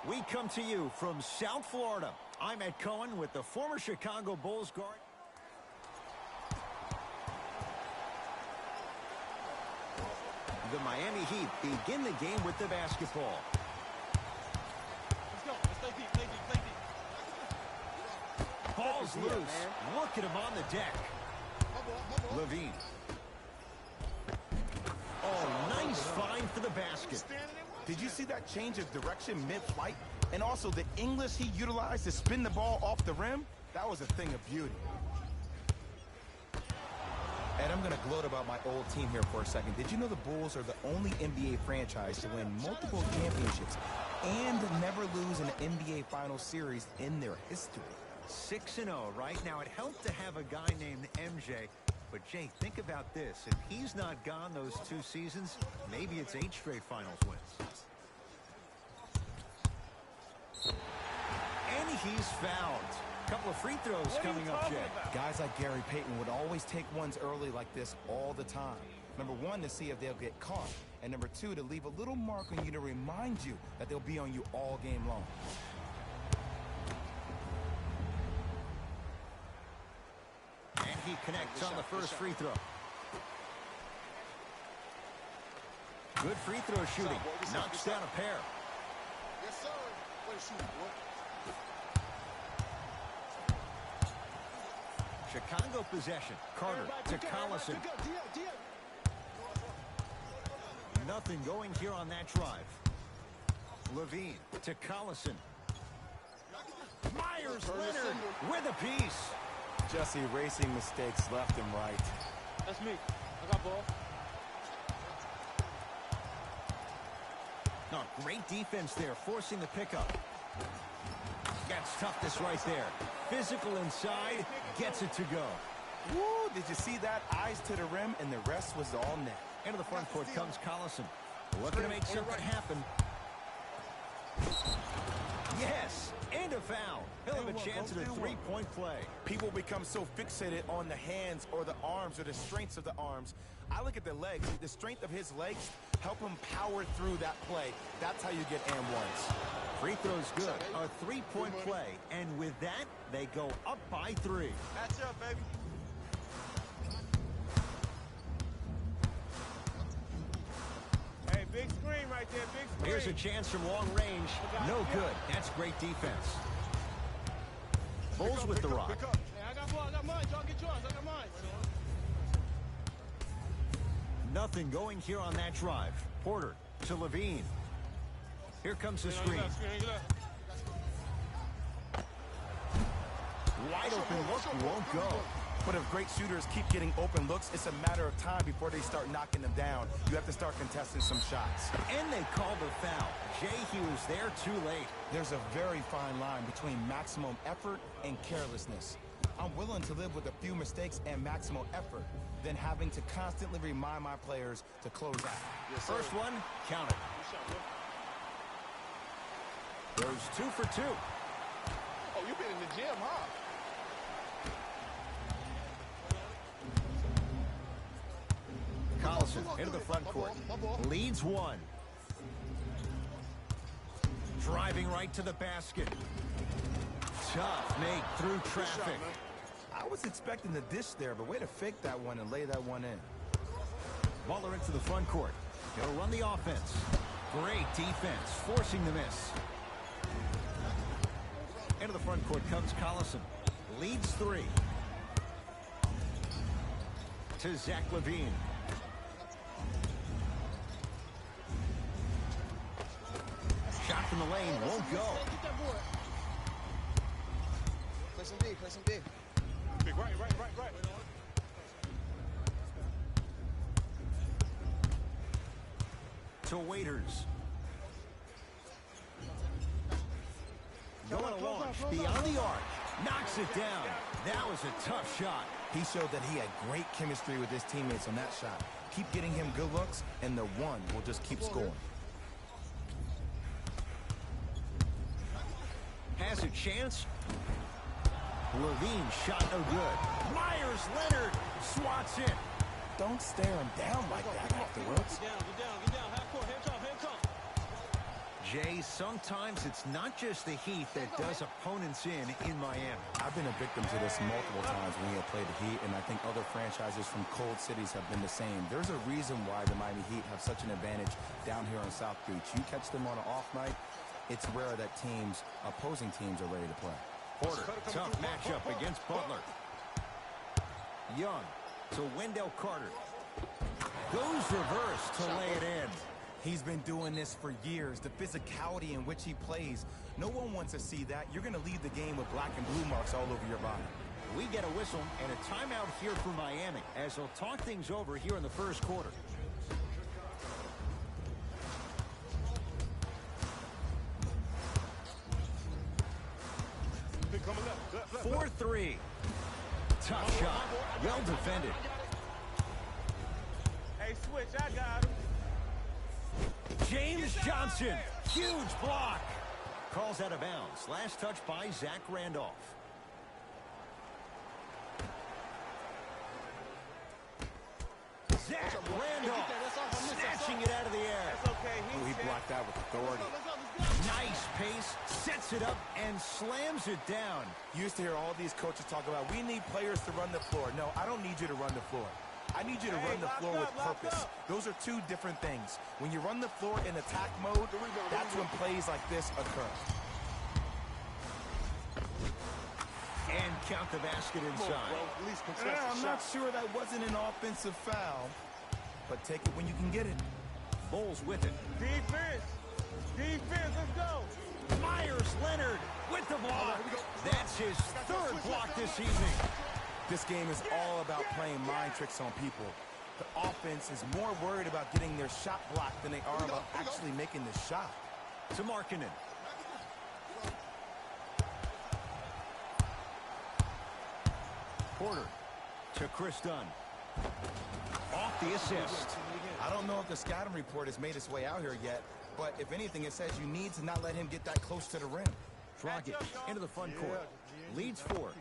We come to you from South Florida. I'm Ed Cohen with the former Chicago Bulls guard. The Miami Heat begin the game with the basketball. Let's go. Let's play deep, play deep, play deep. Ball's loose. Look at him on the deck. Levine. Oh, nice find for the basket. Did you see that change of direction mid-flight? And also the English he utilized to spin the ball off the rim? That was a thing of beauty. And I'm going to gloat about my old team here for a second. Did you know the Bulls are the only NBA franchise to win multiple championships and never lose an NBA Finals series in their history? 6-0 right now. It helped to have a guy named MJ. But, Jay, think about this. If he's not gone those 2 seasons, maybe it's 8 straight finals wins. And he's fouled. A couple of free throws coming up, Jay. Guys like Gary Payton would always take ones early like this all the time. Number 1, to see if they'll get caught. And number 2, to leave a little mark on you to remind you that they'll be on you all game long. And he connects on the first free throw. Good free throw shooting. Knocks down a pair. Yes, sir. Way shooting, boy. Chicago possession. Carter to Collison. Nothing going here on that drive. Levine to Collison. Myers Leonard with a piece. Just erasing mistakes left and right. That's me. I got ball. No, great defense there, forcing the pickup. That's toughness right there. Physical inside, gets it to go. Woo, did you see that? Eyes to the rim, and the rest was all net. Into the front court comes Collison. Looking to make something happen. Yes, and a foul. He'll have a chance at a three-point play. People become so fixated on the hands or the arms or the strengths of the arms. I look at the legs. The strength of his legs help him power through that play. That's how you get and ones. Free throw's good. A three-point play. And with that, they go up by 3. Match up, baby. Hey, big screen right there, big screen. Here's a chance from long range. No good. That's great defense. Bulls with the rock. Hey, I got ball, I got mine. Y'all get yours, I got mine. Nothing going here on that drive. Porter to Levine. Here comes the screen. Wide open look, won't go. But if great shooters keep getting open looks, it's a matter of time before they start knocking them down. You have to start contesting some shots. And they called a foul. Jay, he was there too late. There's a very fine line between maximum effort and carelessness. I'm willing to live with a few mistakes and maximum effort than having to constantly remind my players to close out. Yes, first one, count it. Goes 2 for 2. Oh, you've been in the gym, huh? Collison into the front court. Leads 1. Driving right to the basket. Tough make through traffic. I was expecting the dish there, but way to fake that one and lay that one in. Waller into the front court. He'll run the offense. Great defense, forcing the miss. Into the front court comes Collison. Leads 3. To Zach Levine. Shot from the lane, won't go. Play some D, play some D. Big right. To Waiters. Going to launch beyond the arc. Knocks it down. That was a tough shot. He showed that he had great chemistry with his teammates on that shot. Keep getting him good looks, and the one will just keep scoring. Has a chance. Levine shot no good. Myers Leonard swats it. Don't stare him down like that afterwards. Get down. Half court, hands off. Jay, sometimes it's not just the heat that does opponents in Miami. I've been a victim to this multiple times when we have played the Heat, and I think other franchises from cold cities have been the same. There's a reason why the Miami Heat have such an advantage down here on South Beach. You catch them on an off night, it's rare that opposing teams are ready to play. Porter, tough matchup against Butler. Young to Wendell Carter. Goes reverse to lay it in. He's been doing this for years. The physicality in which he plays, no one wants to see that. You're going to leave the game with black and blue marks all over your body. We get a whistle and a timeout here for Miami as they'll talk things over here in the first quarter. 4-3. Tough shot. Well defended. Hey, switch, I got him. James Johnson. Huge block. Calls out of bounds. Last touch by Zach Randolph. Zach Randolph snatching it out of the air. That's okay. He blocked that with authority. Nice pace, sets it up, and slams it down. You used to hear all these coaches talk about, we need players to run the floor. No, I don't need you to run the floor. I need you to run the floor with purpose. Those are two different things. When you run the floor in attack mode, that's when plays like this occur. And count the basket inside. I'm not sure that wasn't an offensive foul, but take it when you can get it. Bulls with it. Defense. Defense, let's go. Myers Leonard with the block. That's his third block this evening. This game is all about playing mind tricks on people. The offense is more worried about getting their shot blocked than they are about actually making the shot. To Markkanen. Porter to Chris Dunn. Off the assist. I don't know if the scouting report has made its way out here yet, but if anything, it says you need to not let him get that close to the rim. Dragic into the front court. Leads 4.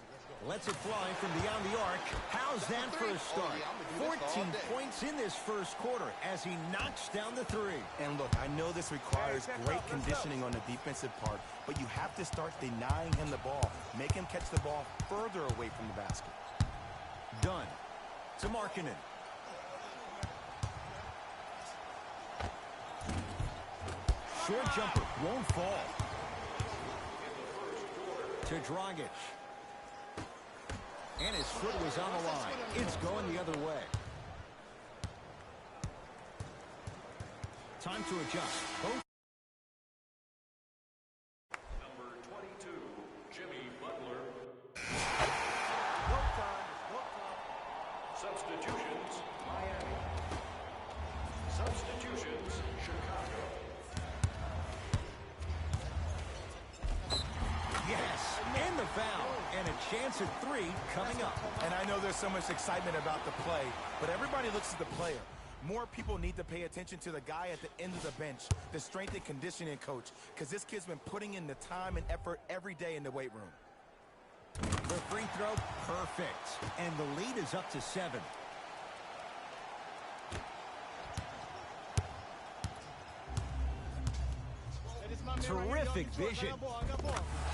Lets it fly from beyond the arc. How's that for a start? 14 points in this first quarter as he knocks down the 3. And look, I know this requires great conditioning on the defensive part, but you have to start denying him the ball. Make him catch the ball further away from the basket. Dunn to Markkanen. Short jumper won't fall. To Dragic. And his foot was on the line. It's going the other way. Time to adjust. Both. Number 22, Jimmy Butler. No time. No time. Substitutions, Miami. Substitutions, Chicago. Yes, and the foul. And a chance at 3 coming up. And I know there's so much excitement about the play, but everybody looks at the player. More people need to pay attention to the guy at the end of the bench, the strength and conditioning coach, because this kid's been putting in the time and effort every day in the weight room. The free throw, perfect. And the lead is up to 7. Terrific vision.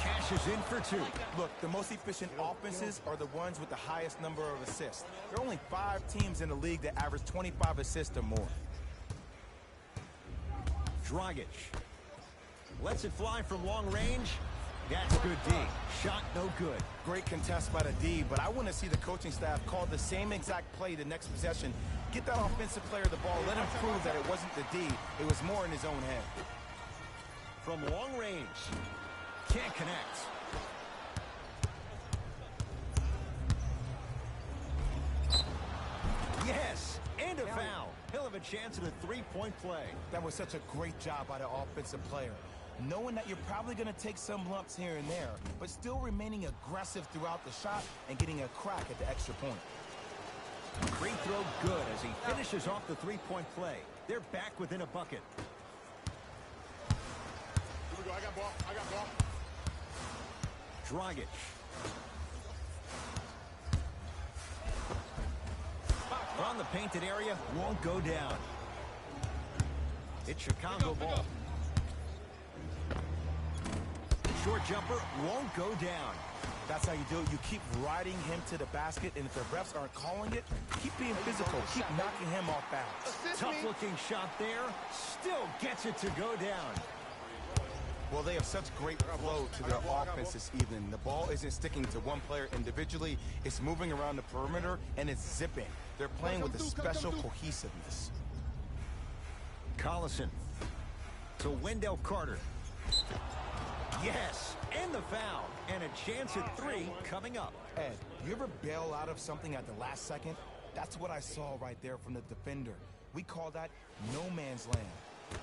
Cashes in for 2. Look, the most efficient offenses are the ones with the highest number of assists. There are only 5 teams in the league that average 25 assists or more. Dragic. Lets it fly from long range. That's good D. Shot no good. Great contest by the D, but I want to see the coaching staff call the same exact play the next possession. Get that offensive player the ball. Let him prove that it wasn't the D. It was more in his own head. From long range. Can't connect. Yes, and a foul. He'll have a chance at a 3-point play. That was such a great job by the offensive player. Knowing that you're probably going to take some lumps here and there, but still remaining aggressive throughout the shot and getting a crack at the extra point. Free throw good as he finishes off the 3-point play. They're back within a bucket. Here we go. I got ball. I got ball. Dragic. On the painted area, won't go down. It's Chicago ball. short jumper won't go down. That's how you do it. You keep riding him to the basket, and if the refs aren't calling it, keep being physical. Keep knocking him off balance. Tough-looking shot there. Still gets it to go down. Well, they have such great flow to their offense this evening. The ball isn't sticking to one player individually. It's moving around the perimeter, and it's zipping. They're playing with a special cohesiveness. Collison to Wendell Carter. Yes, and the foul. And a chance at 3 coming up. Ed, you ever bail out of something at the last second? That's what I saw right there from the defender. We call that no man's land.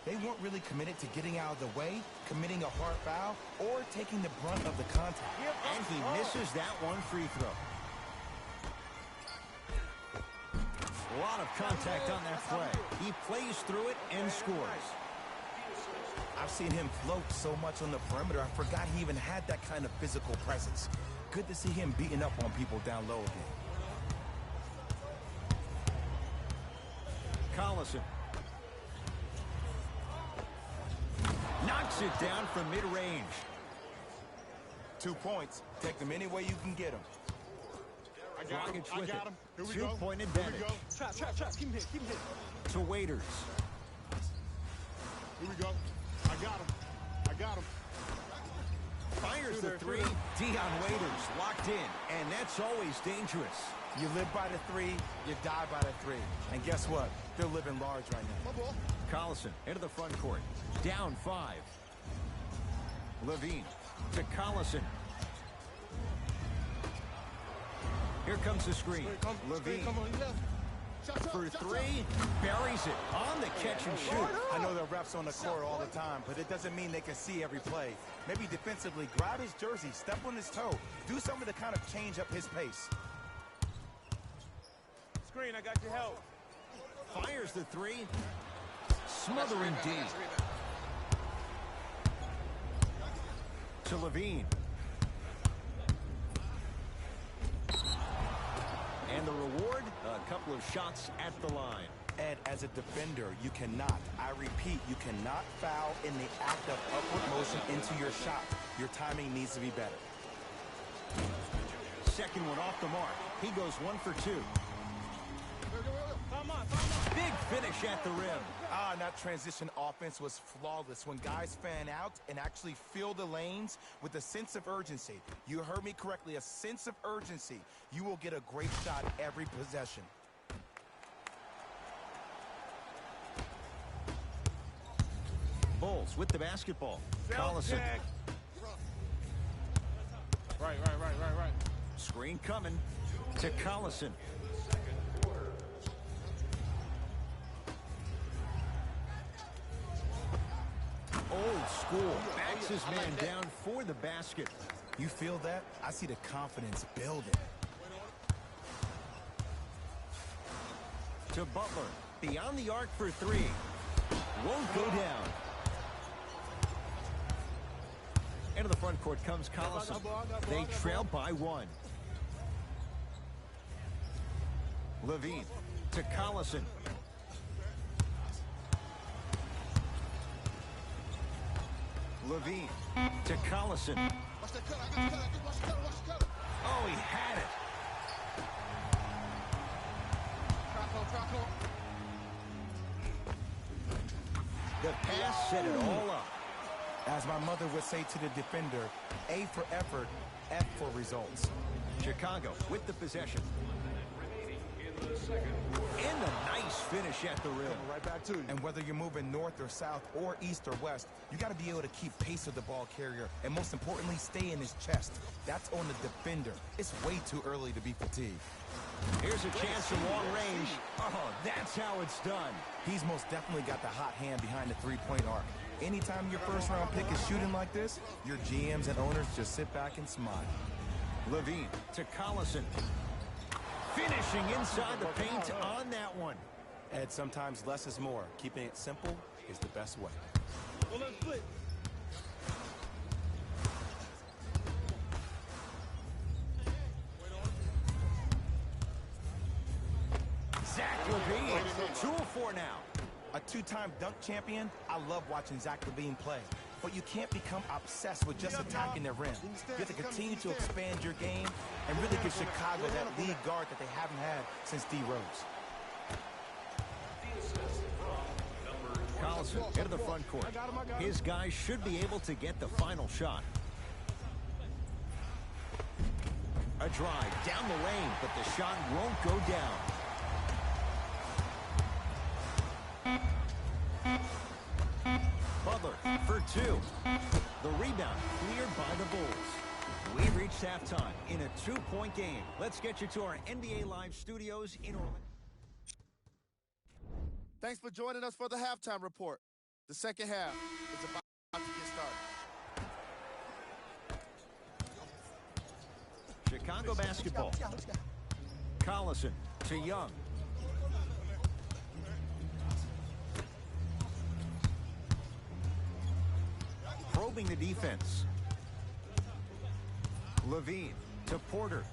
They weren't really committed to getting out of the way, committing a hard foul, or taking the brunt of the contact. And he misses that one free throw. A lot of contact on that play. He plays through it and scores. I've seen him float so much on the perimeter, I forgot he even had that kind of physical presence. Good to see him beating up on people down low again. Collison knocks it down from mid-range. 2 points. Take them any way you can get them. I got him. I got him. Here we go. Two-point Here we advantage. go. Trap. Keep him hit. To Waiters. Here we go. I got him. Fires the 3. Dion Waiters locked in, and that's always dangerous. You live by the 3, you die by the 3. And guess what? They're living large right now. Collison into the front court. Down 5. Levine to Collison. Here comes the screen. Levine for 3. Buries it on the catch and shoot. I know the refs on the court all the time, but it doesn't mean they can see every play. Maybe defensively, grab his jersey, step on his toe, do something to kind of change up his pace. Screen, I got your help. Fires the 3. Smothering D. To Levine. And the reward, a couple of shots at the line. Ed, as a defender, you cannot, I repeat, you cannot foul in the act of upward motion into your shot. Your timing needs to be better. Second one off the mark. He goes 1 for 2. Big finish at the rim. That transition offense was flawless when guys fan out and actually fill the lanes with a sense of urgency. You heard me correctly, a sense of urgency. You will get a great shot every possession. Bulls with the basketball. Collison. Right. Screen coming to Collison. Old school. Backs his man down for the basket. You feel that? I see the confidence building. To Butler. Beyond the arc for 3. Won't go down. Into the front court comes Collison. They trail by 1. Levine to Collison. Levine to Collison. Oh, he had it. The pass set it all up. As my mother would say to the defender, A for effort, F for results. Chicago with the possession. And a nice finish at the rim. Right back to you. And whether you're moving north or south or east or west, you got to be able to keep pace with the ball carrier and most importantly, stay in his chest. That's on the defender. It's way too early to be fatigued. Here's a chance from long range. Oh, that's how it's done. He's most definitely got the hot hand behind the three-point arc. Anytime your first-round pick is shooting like this, your GMs and owners just sit back and smile. Levine to Collison. Finishing inside the paint on that one. Ed, sometimes less is more. Keeping it simple is the best way. Well, let's split. Zach Levine, 2 of 4 now. A two-time dunk champion, I love watching Zach LaVine play. But you can't become obsessed with just attacking the rim. You have to continue to expand your game and really give Chicago that lead guard that they haven't had since D. Rose. Collison into the front court. His guys should be able to get the final shot. A drive down the lane, but the shot won't go down. Butler for two. The rebound cleared by the Bulls. We've reached halftime in a two-point game. Let's get you to our NBA Live studios in Orlando. Thanks for joining us for the halftime report. The second half is about to get started. Chicago basketball. Collison to Young. Probing the defense. LaVine to Porter.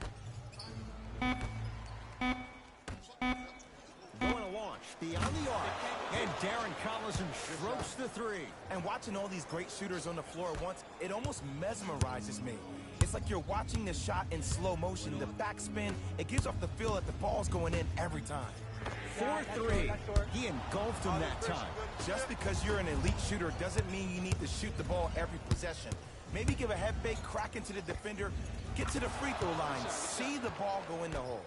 Going to launch beyond the arc. And Darren Collison strokes the three. And watching all these great shooters on the floor at once, it almost mesmerizes me. It's like you're watching the shot in slow motion. The backspin, it gives off the feel that the ball's going in every time. 4-3. He engulfed him that time. Just because you're an elite shooter doesn't mean you need to shoot the ball every possession. Maybe give a head fake, crack into the defender, get to the free throw line, see the ball go in the hole.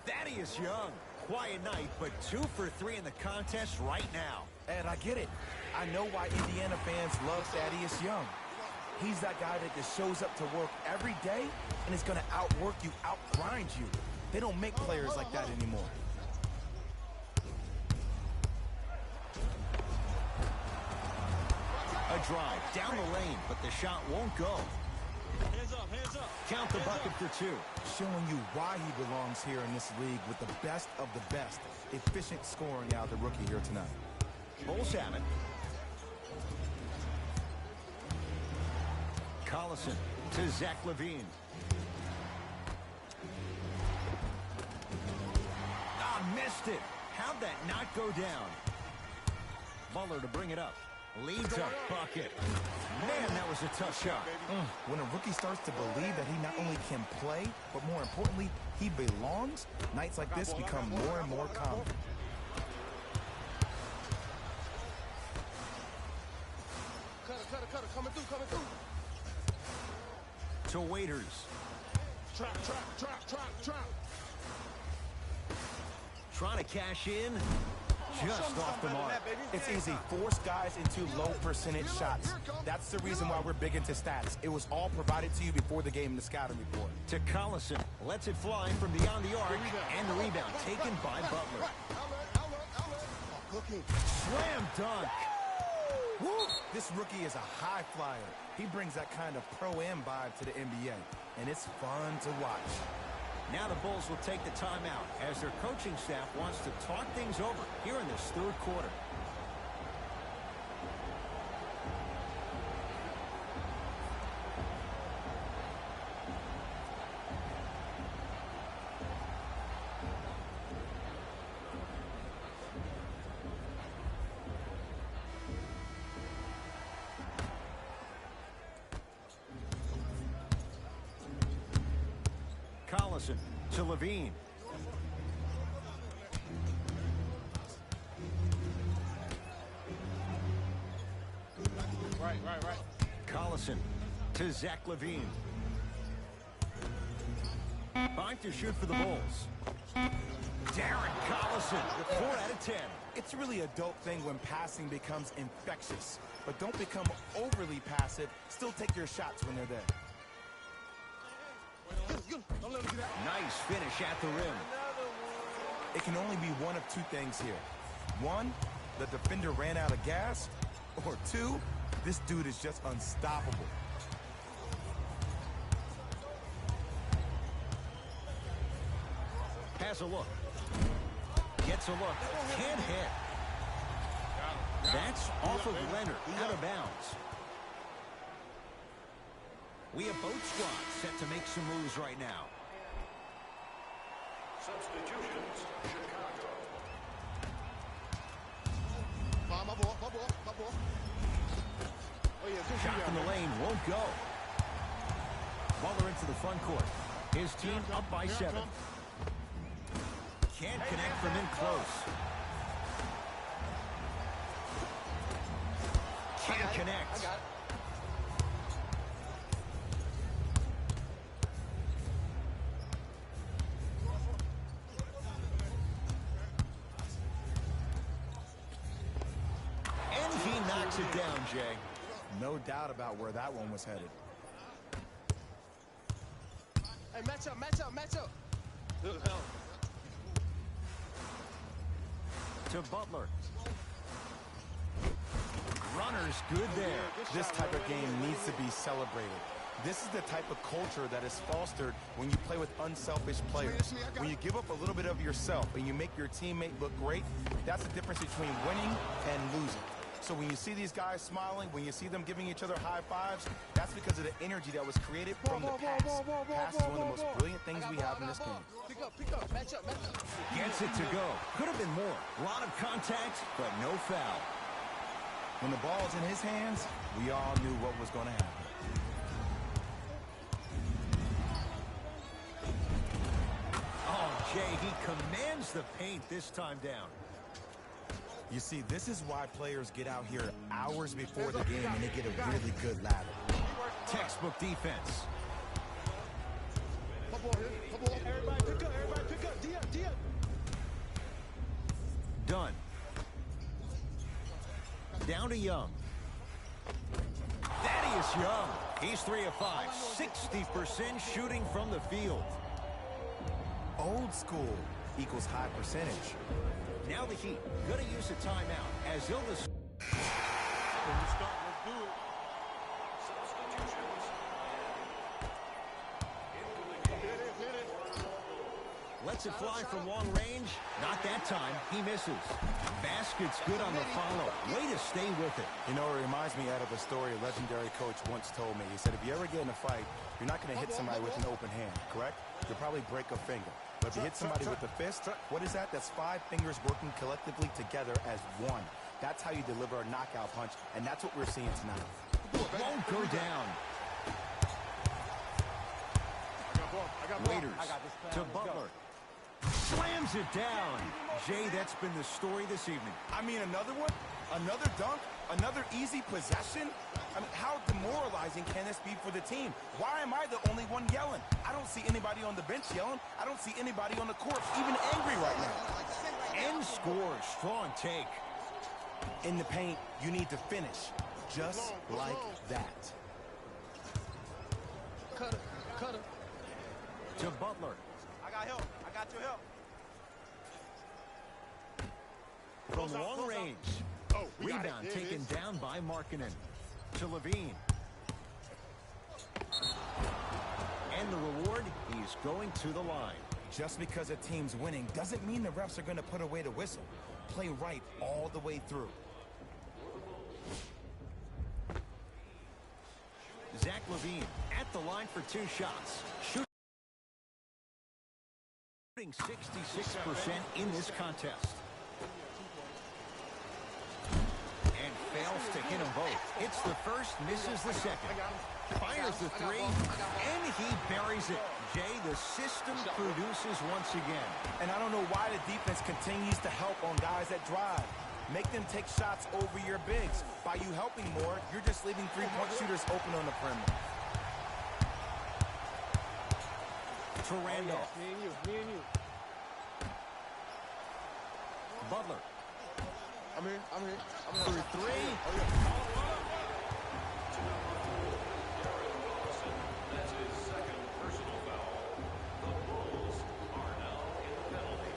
Thaddeus Young. Quiet night, but 2 for 3 in the contest right now. And I get it. I know why Indiana fans love Thaddeus Young. He's that guy that just shows up to work every day and is going to outwork you, outgrind you. They don't make players like that anymore. A drive down the lane, but the shot won't go. Hands up, hands up. Count the bucket for 2. Showing you why he belongs here in this league with the best of the best. Efficient scoring out of the rookie here tonight. Bulls have it. Collison to Zach LaVine. Ah, missed it. How'd that not go down? Butler to bring it up. Leads a bucket. Man, that was a tough shot. When a rookie starts to believe that he not only can play, but more importantly, he belongs, nights like this become more and more common. Cutter, coming through. To Waiters. Trap. Trying to cash in. Just off the mark. It's easy. Force guys into low percentage shots. That's the reason why we're big into stats. It was all provided to you before the game in the scouting report. To Collison. Lets it fly from beyond the arc. And the rebound taken by Butler. Slam dunk. Woo! This rookie is a high flyer. He brings that kind of pro-am vibe to the NBA. And it's fun to watch. Now the Bulls will take the timeout as their coaching staff wants to talk things over here in this third quarter. Collison to LaVine. Right. Collison to Zach LaVine. 5 to shoot for the Bulls. Darren Collison, 4 out of 10. It's really a dope thing when passing becomes infectious. But don't become overly passive. Still take your shots when they're there. Nice finish at the rim. It can only be one of two things here. One, the defender ran out of gas. Or two, this dude is just unstoppable. Has a look. Gets a look. Can't hit. That's off of Leonard. Out of bounds. We have both squads set to make some moves right now. Substitutions, Chicago. Find my ball, my ball, my ball. Oh, yeah, good Shot in the lane won't go. Butler into the front court. His team up by 7. Can't connect from in close. Can't connect. I got it. And he knocks it down, Jay. No doubt about where that one was headed. Hey, match up, match up, match up. Good hell. To Butler. Runner's good there. This type of game needs to be celebrated. This is the type of culture that is fostered when you play with unselfish players. When you give up a little bit of yourself and you make your teammate look great, that's the difference between winning and losing. So when you see these guys smiling, when you see them giving each other high fives, that's because of the energy that was created from the pass. Pass is one of the most brilliant things we have in this game. Pick up, match up, match up. Gets it to go. Could have been more. A lot of contact, but no foul. When the ball's in his hands, we all knew what was going to happen. Oh, Jay, he commands the paint this time down. You see, this is why players get out here hours before the game and they get a really good ladder. Textbook defense. My ball here, my ball. Everybody pick up, D up. Done. Down to Young. Thaddeus Young. He's 3 of 5. 60% shooting from the field. Old school equals high percentage. Now the Heat gonna use a timeout as Ilda. Let's do it. Substitutions. Lets it fly from long range. Not that time. He misses. Basket's good on the follow. Way to stay with it. You know, it reminds me out of a story a legendary coach once told me. He said, if you ever get in a fight, you're not going to hit somebody with an open hand, correct? You'll probably break a finger. But if you hit somebody with a fist, what is that? That's 5 fingers working collectively together as one. That's how you deliver a knockout punch, and that's what we're seeing tonight. Won't go down. Waiters to Butler. Slams it down. Jay, that's been the story this evening. I mean, another one? Another dunk? Another easy possession? I mean, how demoralizing can this be for the team? Why am I the only one yelling? I don't see anybody on the bench yelling. I don't see anybody on the court even angry right now. End score. Strong take. In the paint, you need to finish. Just like that. Cutter. To Butler. I got help. I got your help. From long range. Rebound taken down by Markkanen. To Levine. And the reward, he's going to the line. Just because a team's winning doesn't mean the refs are going to put away the whistle. Play right all the way through. Zach Levine at the line for 2 shots. Shooting 66% in this contest. And fails to hit them both. Hits the first, misses the second. Fires the 3, and he buries it. Jay, the system produces once again. And I don't know why the defense continues to help on guys that drive. Make them take shots over your bigs. By you helping more, you're just leaving 3-point shooters open on the perimeter. To Randolph. Me and you. Butler. I'm here. For 3. That's his second personal foul. The Bulls are now in the penalty.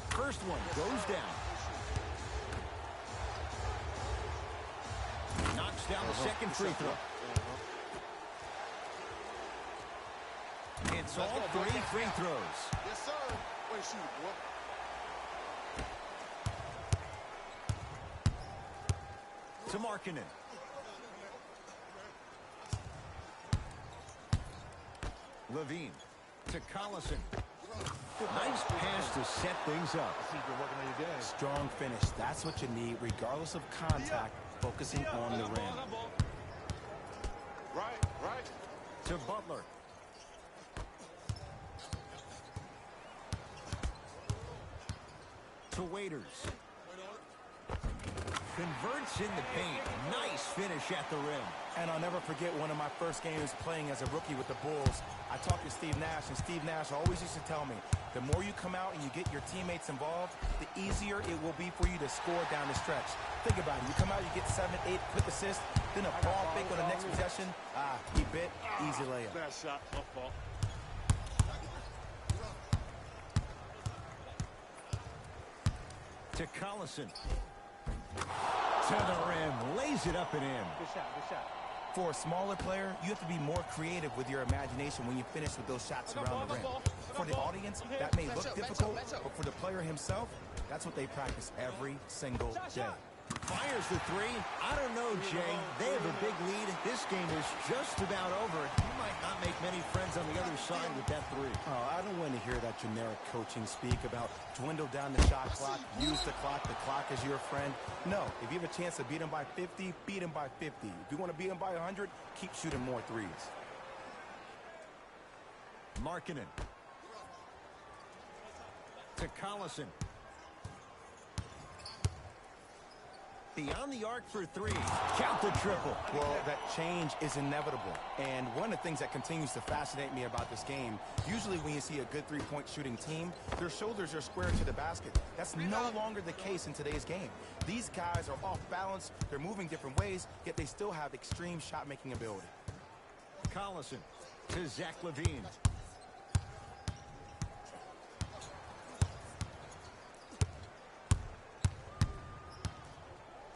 First one goes down. Knocks down the second free throw. It's all 3 free throws. Yes, sir. Way to shoot, boy. To Markkanen. Levine to Collison. Nice pass to set things up. Strong finish. That's what you need, regardless of contact, focusing on the rim. Right. To Butler. To Waiters. Converts in the paint. Nice finish at the rim. And I'll never forget one of my first games playing as a rookie with the Bulls. I talked to Steve Nash, and Steve Nash always used to tell me, the more you come out and you get your teammates involved, the easier it will be for you to score down the stretch. Think about it. You come out, you get 7, 8 quick assists, then a ball fake on the next possession. He bit, easy layup. Bad shot, tough ball. To Collison. To the rim. Lays it up and in. Good shot. For a smaller player, you have to be more creative with your imagination when you finish with those shots around the rim. For the audience, that may look difficult, but for the player himself, that's what they practice every single day. Fires the three. I don't know, Jay. They have a big lead. This game is just about over. You might not make many friends on the other side with that three. Oh, I don't want to hear that generic coaching speak about dwindle down the shot clock, use the clock is your friend. No, if you have a chance to beat them by 50, beat them by 50. If you want to beat them by 100, keep shooting more threes. Markkanen. To Collison. Beyond the arc for three. Count the triple. Well, that change is inevitable. And one of the things that continues to fascinate me about this game, usually when you see a good three-point shooting team, their shoulders are square to the basket. That's no longer the case in today's game. These guys are off balance, they're moving different ways, yet they still have extreme shot-making ability. Collison to Zach Levine.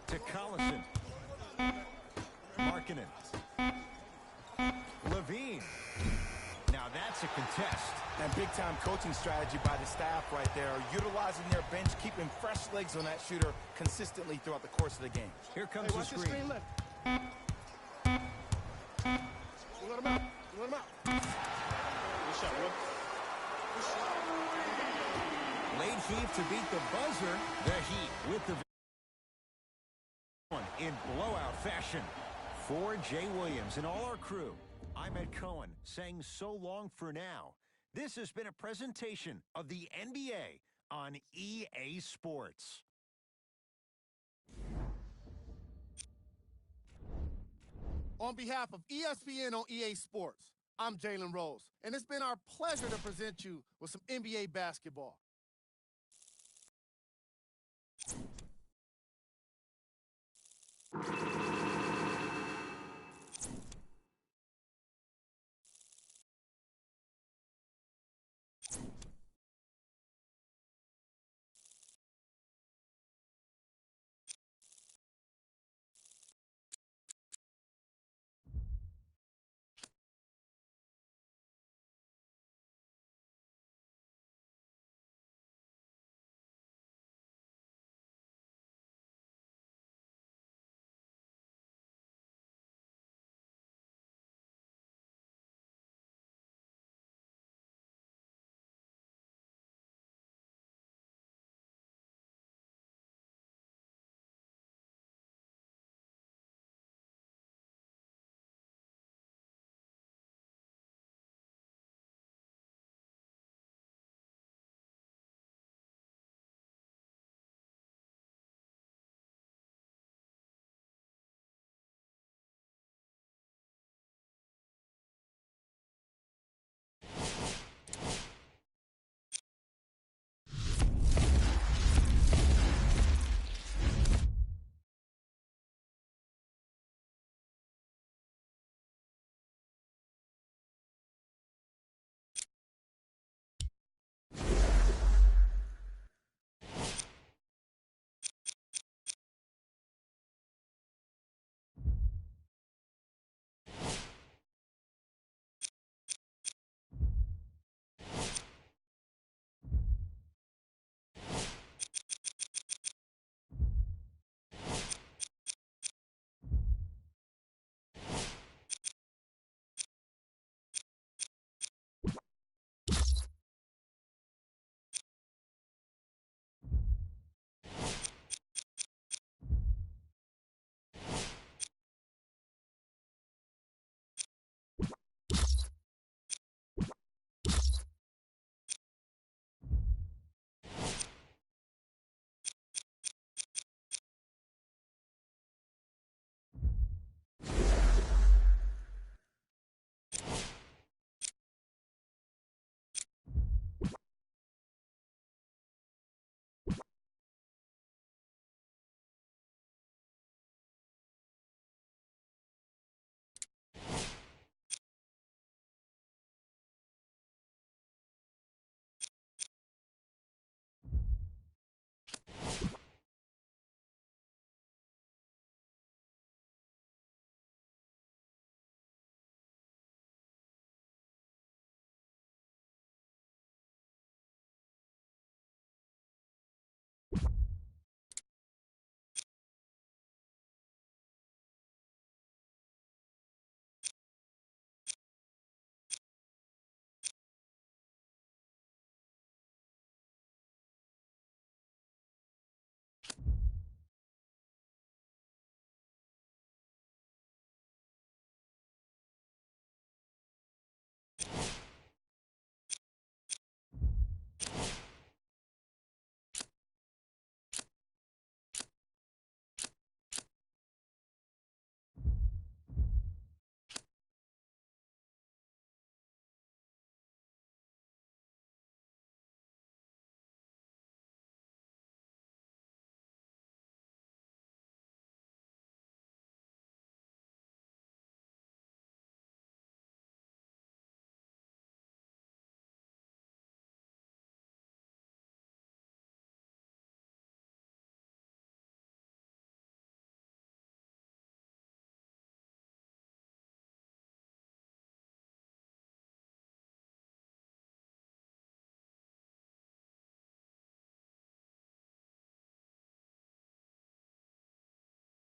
To Collison. Markkanen. Levine. Now that's a contest. And big-time coaching strategy by the staff right there, utilizing their bench, keeping fresh legs on that shooter consistently throughout the course of the game. Here comes the screen. You let him out. Good shot, Will. Late heave to beat the buzzer. The Heat with the one in blowout fashion. For Jay Williams and all our crew, I'm Ed Cohen saying so long for now. This has been a presentation of the NBA on EA Sports. On behalf of ESPN on EA Sports, I'm Jalen Rose, and it's been our pleasure to present you with some NBA basketball.